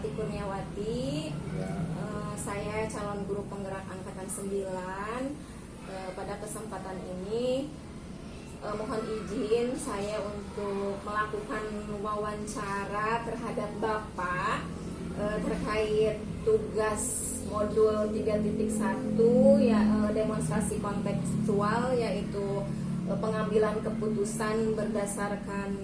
Tati Kurniawati. Ya. Saya calon guru penggerak angkatan 9. Pada kesempatan ini mohon izin saya untuk melakukan wawancara terhadap Bapak terkait tugas modul 3.1 ya, demonstrasi kontekstual, yaitu pengambilan keputusan berdasarkan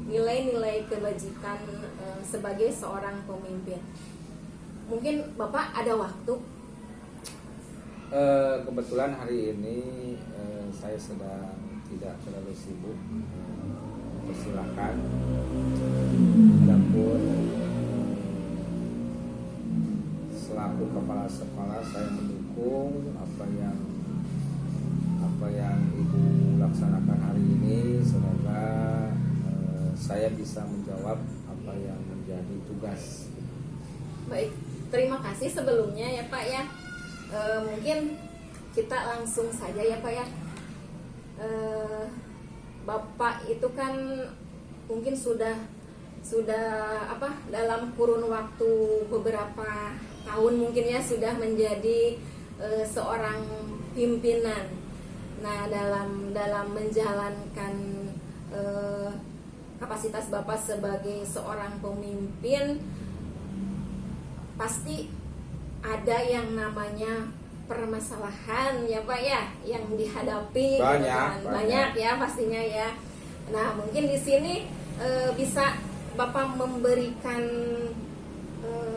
nilai-nilai kebajikan sebagai seorang pemimpin. Mungkin Bapak ada waktu? Kebetulan hari ini saya sedang tidak terlalu sibuk. Persilakan. Adapun selaku kepala sekolah, saya mendukung apa yang Ibu laksanakan hari ini. Semoga saya bisa menjawab apa yang menjadi tugas. Baik, terima kasih sebelumnya ya Pak ya. Mungkin kita langsung saja ya Pak ya. Bapak itu kan mungkin sudah dalam kurun waktu beberapa tahun mungkin ya sudah menjadi seorang pimpinan. Nah, dalam menjalankan kapasitas Bapak sebagai seorang pemimpin, pasti ada yang namanya permasalahan ya Pak ya yang dihadapi. Banyak ya pastinya ya. Nah, mungkin di sini bisa Bapak memberikan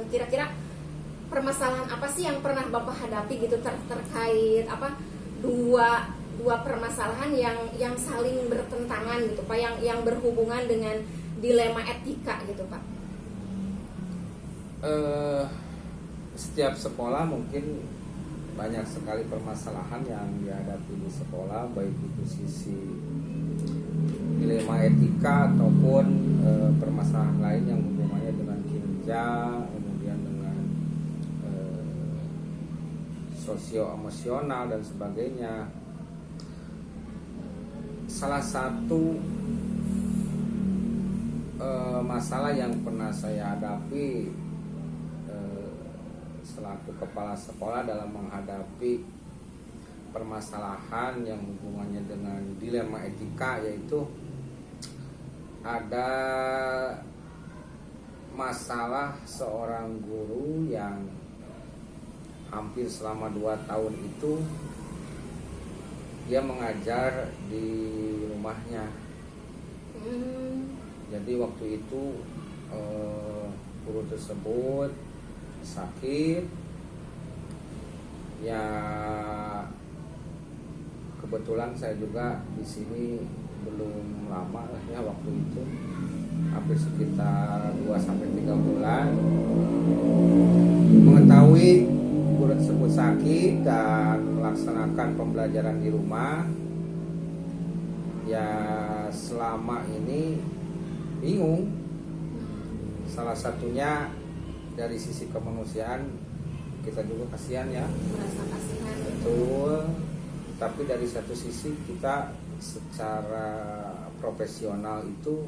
kira-kira permasalahan apa sih yang pernah Bapak hadapi gitu terkait dua permasalahan yang saling bertentangan gitu Pak, yang berhubungan dengan dilema etika gitu Pak. Setiap sekolah mungkin banyak sekali permasalahan yang dihadapi di sekolah, baik itu sisi dilema etika ataupun permasalahan lain yang hubungannya dengan kinerja, kemudian dengan sosio-emosional dan sebagainya. Salah satu masalah yang pernah saya hadapi selaku kepala sekolah dalam menghadapi permasalahan yang hubungannya dengan dilema etika, yaitu ada masalah seorang guru yang hampir selama 2 tahun itu dia mengajar di rumahnya. Jadi waktu itu guru tersebut sakit ya, kebetulan saya juga di sini belum lama lah ya, waktu itu hampir sekitar 2-3 bulan. Mengetahui guru tersebut sakit dan melaksanakan pembelajaran di rumah, ya selama ini bingung. Salah satunya dari sisi kemanusiaan, kita juga kasihan ya, merasa kasihan. Betul. Tapi dari satu sisi kita secara profesional itu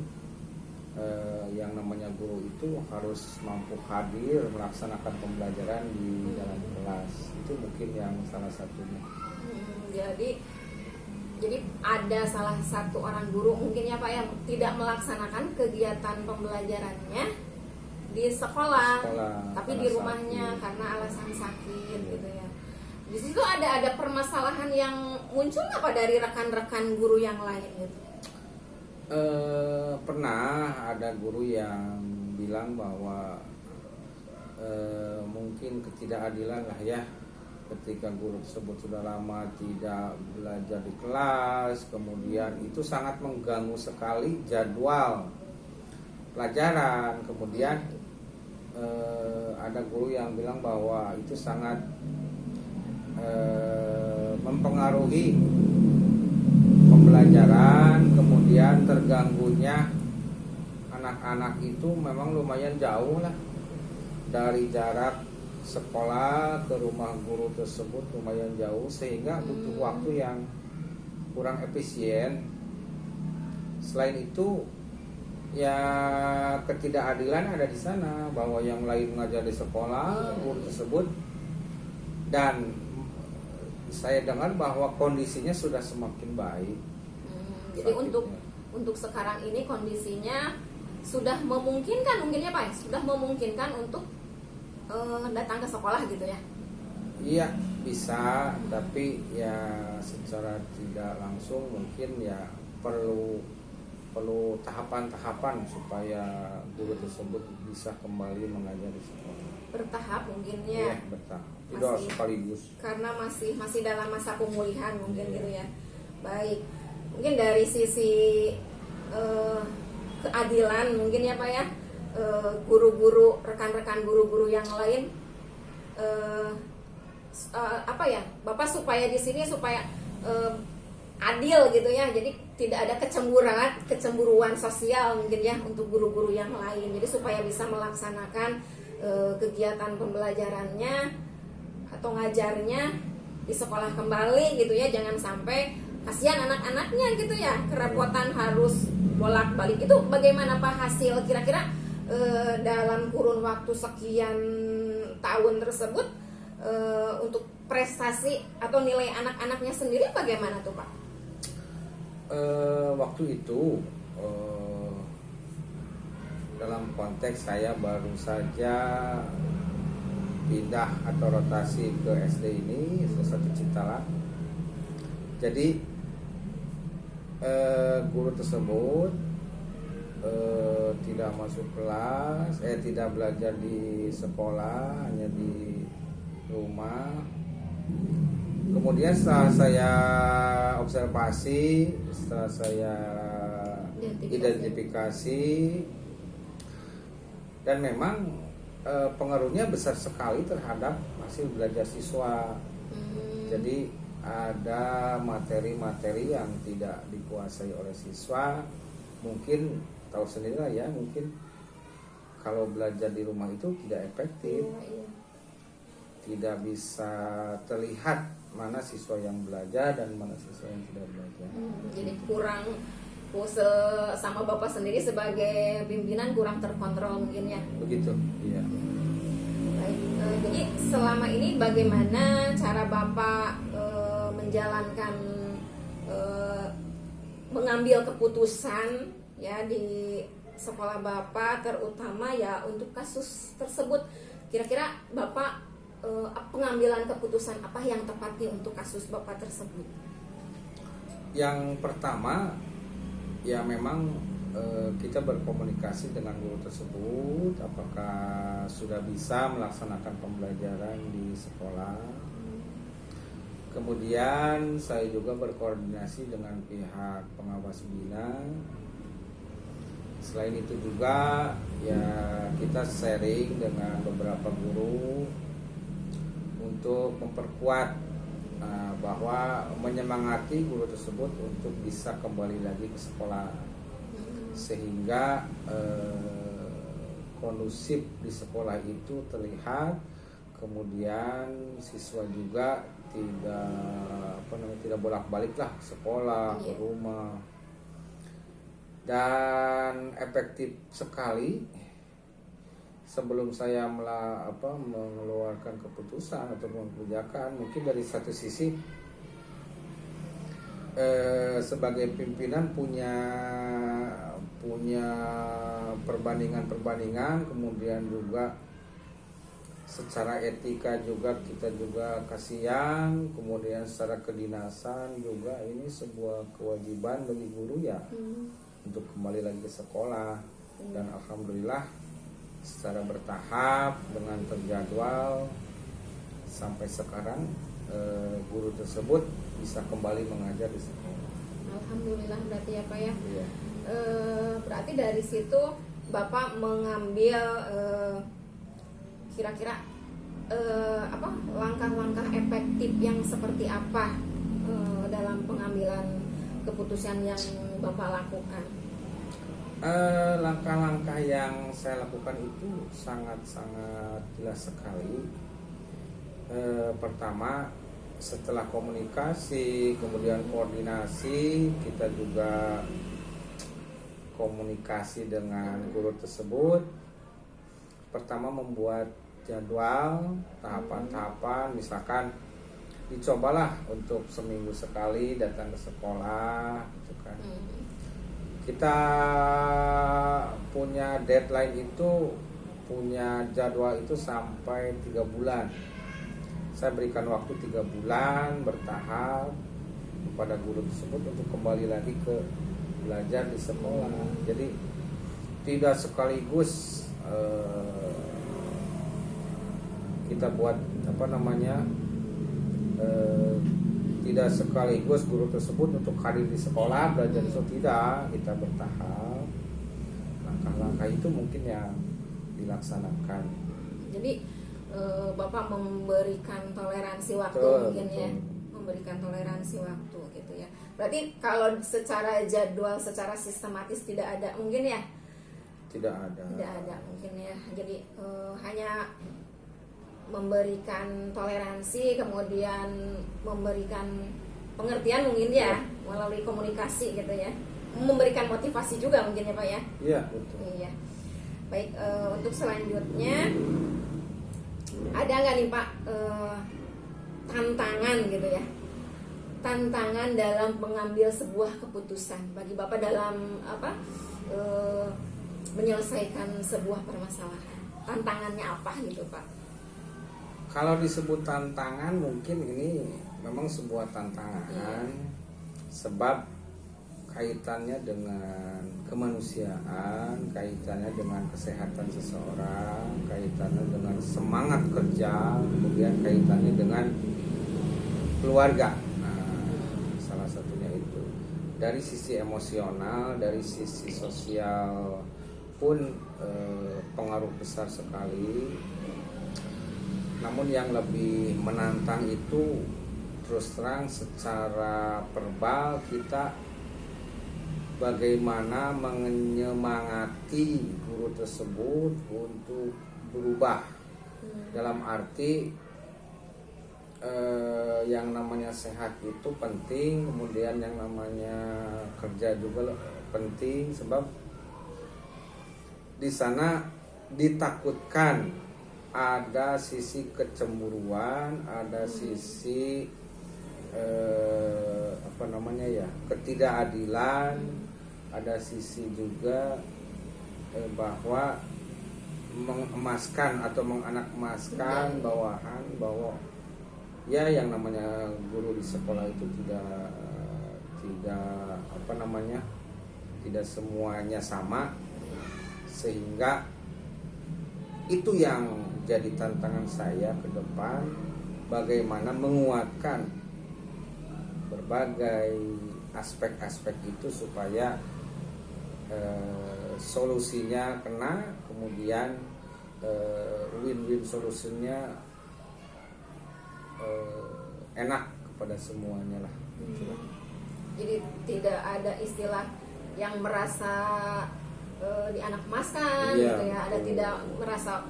yang namanya guru itu harus mampu hadir melaksanakan pembelajaran di dalam kelas. Itu mungkin yang salah satunya. Jadi ada salah satu orang guru mungkin ya Pak yang tidak melaksanakan kegiatan pembelajarannya di sekolah tapi di rumahnya karena alasan sakit gitu ya. Di situ ada permasalahan yang muncul apa dari rekan-rekan guru yang lain gitu? Pernah ada guru yang bilang bahwa mungkin ketidakadilan lah ya, ketika guru tersebut sudah lama tidak belajar di kelas, kemudian itu sangat mengganggu sekali jadwal pelajaran. Kemudian ada guru yang bilang bahwa itu sangat mempengaruhi pembelajaran, kemudian terganggunya anak-anak itu memang lumayan jauh lah dari jarak sekolah ke rumah guru tersebut, lumayan jauh, sehingga butuh waktu yang kurang efisien. Selain itu ya ketidakadilan ada di sana, bahwa yang lain mengajar di sekolah guru tersebut, dan saya dengar bahwa kondisinya sudah semakin baik. Jadi untuk sekarang ini kondisinya sudah memungkinkan, mungkin ya Pak, sudah memungkinkan untuk datang ke sekolah gitu ya? Iya bisa, tapi ya secara tidak langsung mungkin ya perlu tahapan-tahapan supaya guru tersebut bisa kembali mengajar di sekolah. Bertahap mungkin ya? Iya, bertahap. Tidak sekaligus. Karena masih dalam masa pemulihan mungkin gitu ya. Baik, mungkin dari sisi keadilan mungkin ya Pak ya, guru-guru, rekan-rekan guru-guru yang lain, apa ya, Bapak supaya di sini supaya adil gitu ya, jadi tidak ada kecemburuan sosial mungkin ya untuk guru-guru yang lain, jadi supaya bisa melaksanakan kegiatan pembelajarannya atau ngajarnya di sekolah kembali gitu ya, jangan sampai kasihan anak-anaknya gitu ya, kerepotan harus bolak-balik. Itu bagaimana Pak hasil kira-kira dalam kurun waktu sekian tahun tersebut, untuk prestasi atau nilai anak-anaknya sendiri bagaimana tuh Pak? Waktu itu dalam konteks saya baru saja pindah atau rotasi ke SD ini, salah satu Citalang. Jadi guru tersebut tidak masuk kelas, tidak belajar di sekolah, hanya di rumah. Kemudian setelah saya observasi, setelah saya identifikasi, dan memang pengaruhnya besar sekali terhadap hasil belajar siswa. Jadi ada materi-materi yang tidak dikuasai oleh siswa, mungkin tahu sendiri lah ya, mungkin kalau belajar di rumah itu tidak efektif. Tidak bisa terlihat mana siswa yang belajar dan mana siswa yang tidak belajar. Jadi kurang, sama Bapak sendiri sebagai pimpinan kurang terkontrol mungkin ya. Begitu, iya. Baik, jadi selama ini bagaimana cara Bapak menjalankan, mengambil keputusan ya di sekolah Bapak, terutama ya untuk kasus tersebut. Kira-kira Bapak pengambilan keputusan apa yang tepat nih untuk kasus Bapak tersebut? Yang pertama ya memang kita berkomunikasi dengan guru tersebut, apakah sudah bisa melaksanakan pembelajaran di sekolah. Kemudian saya juga berkoordinasi dengan pihak pengawas bina. Selain itu juga ya kita sharing dengan beberapa guru untuk memperkuat, bahwa menyemangati guru tersebut untuk bisa kembali lagi ke sekolah, sehingga kondusif di sekolah itu terlihat. Kemudian siswa juga tidak bolak-balik lah ke sekolah, ke rumah, dan efektif sekali. Sebelum saya mengeluarkan keputusan atau kebijakan, mungkin dari satu sisi sebagai pimpinan punya perbandingan, kemudian juga secara etika juga kita juga kasihan, kemudian secara kedinasan juga ini sebuah kewajiban bagi guru ya untuk kembali lagi ke sekolah. Dan alhamdulillah secara bertahap dengan terjadwal sampai sekarang guru tersebut bisa kembali mengajar di sekolah. Alhamdulillah berarti ya Pak ya. Iya. Berarti dari situ Bapak mengambil kira-kira langkah-langkah efektif yang seperti apa dalam pengambilan keputusan yang Bapak lakukan? Langkah-langkah yang saya lakukan itu sangat-sangat jelas sekali. Pertama, setelah komunikasi, kemudian koordinasi, kita juga komunikasi dengan guru tersebut. Pertama, membuat jadwal tahapan-tahapan, misalkan dicobalah untuk seminggu sekali datang ke sekolah gitu kan. Kita punya deadline itu, punya jadwal itu sampai 3 bulan. Saya berikan waktu 3 bulan bertahap kepada guru tersebut untuk kembali lagi ke belajar di sekolah. Jadi tidak sekaligus kita buat tidak sekaligus guru tersebut untuk hadir di sekolah belajar itu, tidak, kita bertahap. Langkah-langkah itu mungkin yang dilaksanakan. Jadi Bapak memberikan toleransi waktu, mungkin ya, memberikan toleransi waktu gitu ya. Berarti kalau secara jadwal, secara sistematis tidak ada mungkin ya? Tidak ada mungkin ya. Jadi hanya memberikan toleransi, kemudian memberikan pengertian mungkin ya, melalui komunikasi gitu ya, memberikan motivasi juga mungkin ya Pak ya. Iya, betul. Iya. Baik, untuk selanjutnya ada nggak nih Pak tantangan gitu ya, tantangan dalam mengambil sebuah keputusan bagi Bapak dalam menyelesaikan sebuah permasalahan? Tantangannya apa gitu Pak? Kalau disebut tantangan, mungkin ini memang sebuah tantangan, sebab kaitannya dengan kemanusiaan, kaitannya dengan kesehatan seseorang, kaitannya dengan semangat kerja, kemudian kaitannya dengan keluarga. Nah, salah satunya itu. Dari sisi emosional, dari sisi sosial pun pengaruh besar sekali. Namun yang lebih menantang itu terus terang secara verbal, kita bagaimana menyemangati guru tersebut untuk berubah. Dalam arti yang namanya sehat itu penting, kemudian yang namanya kerja juga penting, sebab di sana ditakutkan ada sisi kecemburuan, ada sisi ketidakadilan, ada sisi juga bahwa mengemaskan atau menganak-emaskan bawahan, bahwa ya yang namanya guru di sekolah itu tidak semuanya sama, sehingga itu yang jadi tantangan saya ke depan, bagaimana menguatkan berbagai aspek-aspek itu supaya solusinya kena, kemudian win-win solusinya enak kepada semuanya lah. Jadi tidak ada istilah yang merasa dianak-emaskan gitu ya, ada tidak merasa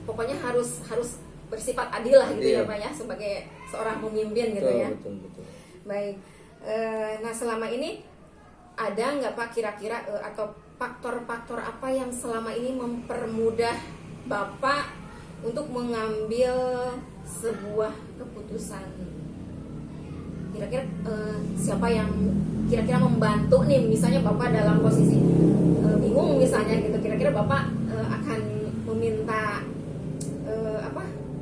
pokoknya harus bersifat adil lah gitu ya Pak ya, sebagai seorang pemimpin gitu ya. Betul. Baik, nah selama ini ada nggak Pak kira-kira atau faktor-faktor apa yang selama ini mempermudah Bapak untuk mengambil sebuah keputusan? Kira-kira siapa yang kira-kira membantu nih, misalnya Bapak dalam posisi bingung misalnya gitu, kira-kira Bapak akan meminta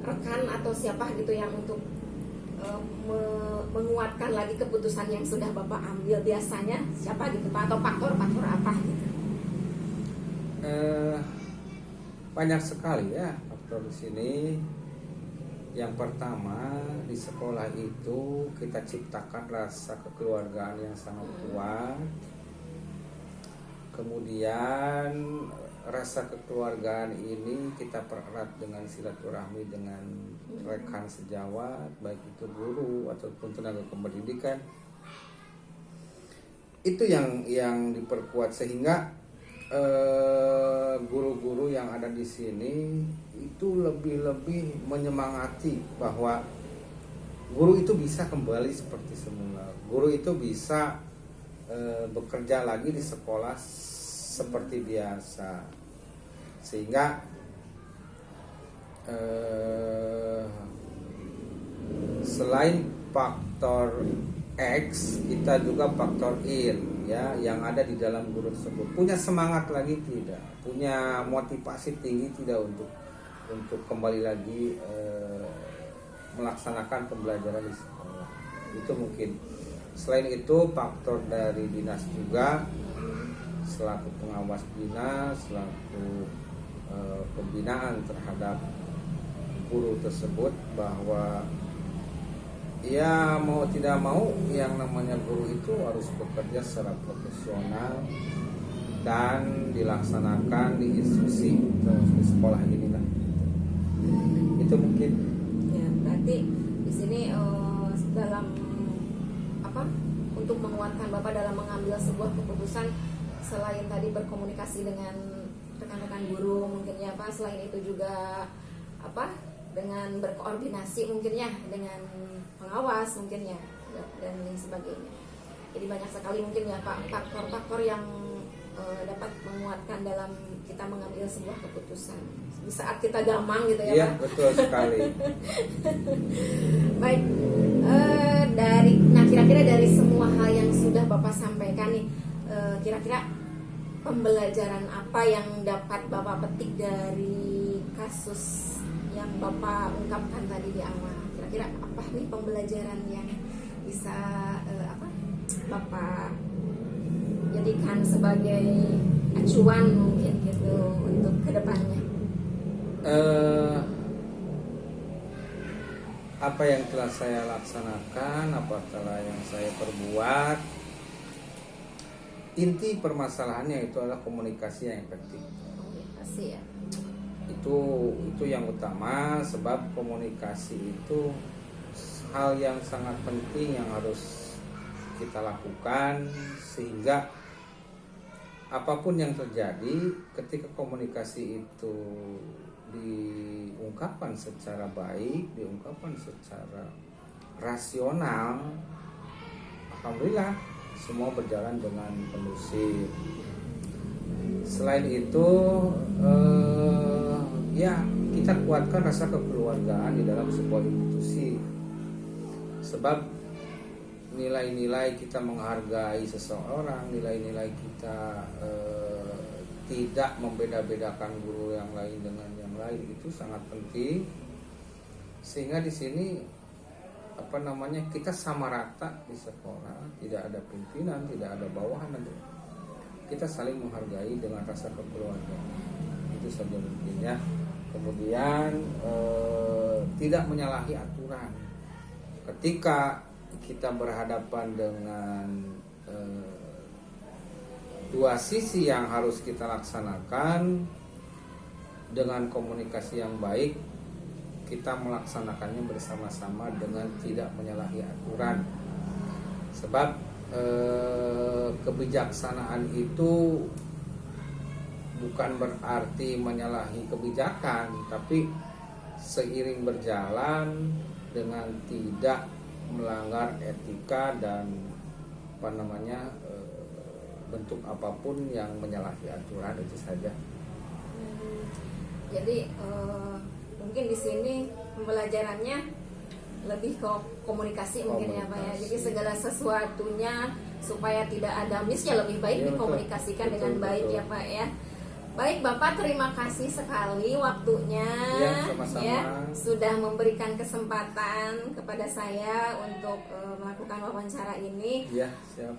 rekan atau siapa gitu yang untuk menguatkan lagi keputusan yang sudah Bapak ambil, biasanya siapa gitu Pak, atau faktor-faktor apa gitu? Banyak sekali ya faktor di sini. Yang pertama, di sekolah itu kita ciptakan rasa kekeluargaan yang sangat kuat. Kemudian rasa kekeluargaan ini kita pererat dengan silaturahmi dengan rekan sejawat, baik itu guru ataupun tenaga kependidikan. Itu yang diperkuat, sehingga guru-guru yang ada di sini itu lebih menyemangati bahwa guru itu bisa kembali seperti semula. Guru itu bisa bekerja lagi di sekolah seperti biasa, sehingga selain faktor X, kita juga faktor in, ya, yang ada di dalam guru tersebut. Punya semangat lagi tidak, punya motivasi tinggi tidak untuk kembali lagi melaksanakan pembelajaran di sekolah. Itu mungkin. Selain itu faktor dari dinas juga, selaku pengawas dinas, selaku pembinaan terhadap guru tersebut, bahwa ya mau tidak mau yang namanya guru itu harus bekerja secara profesional dan dilaksanakan di instruksi di sekolah ini lah. Itu mungkin. Ya, berarti di sini dalam apa untuk menguatkan Bapak dalam mengambil sebuah keputusan, selain tadi berkomunikasi dengan rekan-rekan guru mungkin ya Pak, selain itu juga apa dengan berkoordinasi mungkin ya dengan pengawas mungkin ya dan lain sebagainya. Jadi banyak sekali mungkin ya Pak faktor-faktor yang dapat menguatkan dalam kita mengambil sebuah keputusan di saat kita gamang gitu ya Iya, Pak. betul sekali. Baik, kira-kira dari semua hal yang sudah Bapak sampaikan nih, kira-kira pembelajaran apa yang dapat Bapak petik dari kasus yang Bapak ungkapkan tadi di awal? Kira-kira apa nih pembelajaran yang bisa Bapak jadikan sebagai acuan mungkin gitu untuk kedepannya? Apa yang telah saya laksanakan, apa telah yang saya perbuat, inti permasalahannya itu adalah komunikasi yang efektif. Komunikasi ya. Itu yang utama, sebab komunikasi itu hal yang sangat penting yang harus kita lakukan, sehingga apapun yang terjadi ketika komunikasi itu diungkapkan secara baik, diungkapkan secara rasional, alhamdulillah semua berjalan dengan kondusif. Selain itu ya kita kuatkan rasa kekeluargaan di dalam sebuah institusi, sebab nilai-nilai kita menghargai seseorang, nilai-nilai kita tidak membeda-bedakan guru yang lain dengan yang lain, itu sangat penting. Sehingga di sini kita sama rata di sekolah, tidak ada pimpinan, tidak ada bawahan, kita saling menghargai dengan rasa kekeluargaan. Itu saja mungkin ya. Kemudian tidak menyalahi aturan. Ketika kita berhadapan dengan dua sisi yang harus kita laksanakan, dengan komunikasi yang baik kita melaksanakannya bersama-sama dengan tidak menyalahi aturan. Sebab kebijaksanaan itu bukan berarti menyalahi kebijakan, tapi seiring berjalan dengan tidak melanggar etika dan bentuk apapun yang menyalahi aturan, itu saja. Jadi mungkin di sini pembelajarannya lebih ke komunikasi mungkin ya Pak ya. Jadi segala sesuatunya supaya tidak ada miss ya lebih baik dikomunikasikan dengan baik ya Pak ya. Baik Bapak, terima kasih sekali waktunya sama-sama. Sudah memberikan kesempatan kepada saya untuk melakukan wawancara ini. Ya, siap.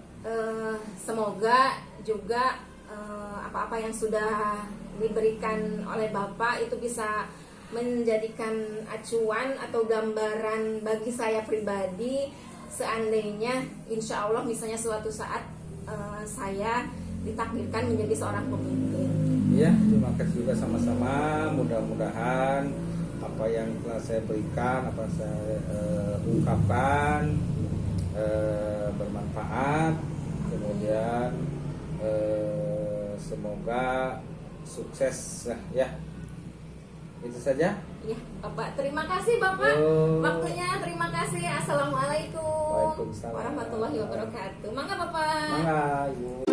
Semoga juga apa-apa yang sudah diberikan oleh Bapak itu bisa menjadikan acuan atau gambaran bagi saya pribadi, seandainya insya Allah misalnya suatu saat saya ditakdirkan menjadi seorang pemimpin. Iya, terima kasih juga sama-sama. Mudah-mudahan apa yang telah saya berikan, apa saya ungkapkan bermanfaat. Kemudian semoga sukses ya. Itu Itu saja. Ya, Bapak. Terima kasih Bapak. Oh. Waktunya terima kasih. Assalamualaikum Waalaikumsalam. warahmatullahi wabarakatuh. Mangga Bapak. Mangga, Ibu.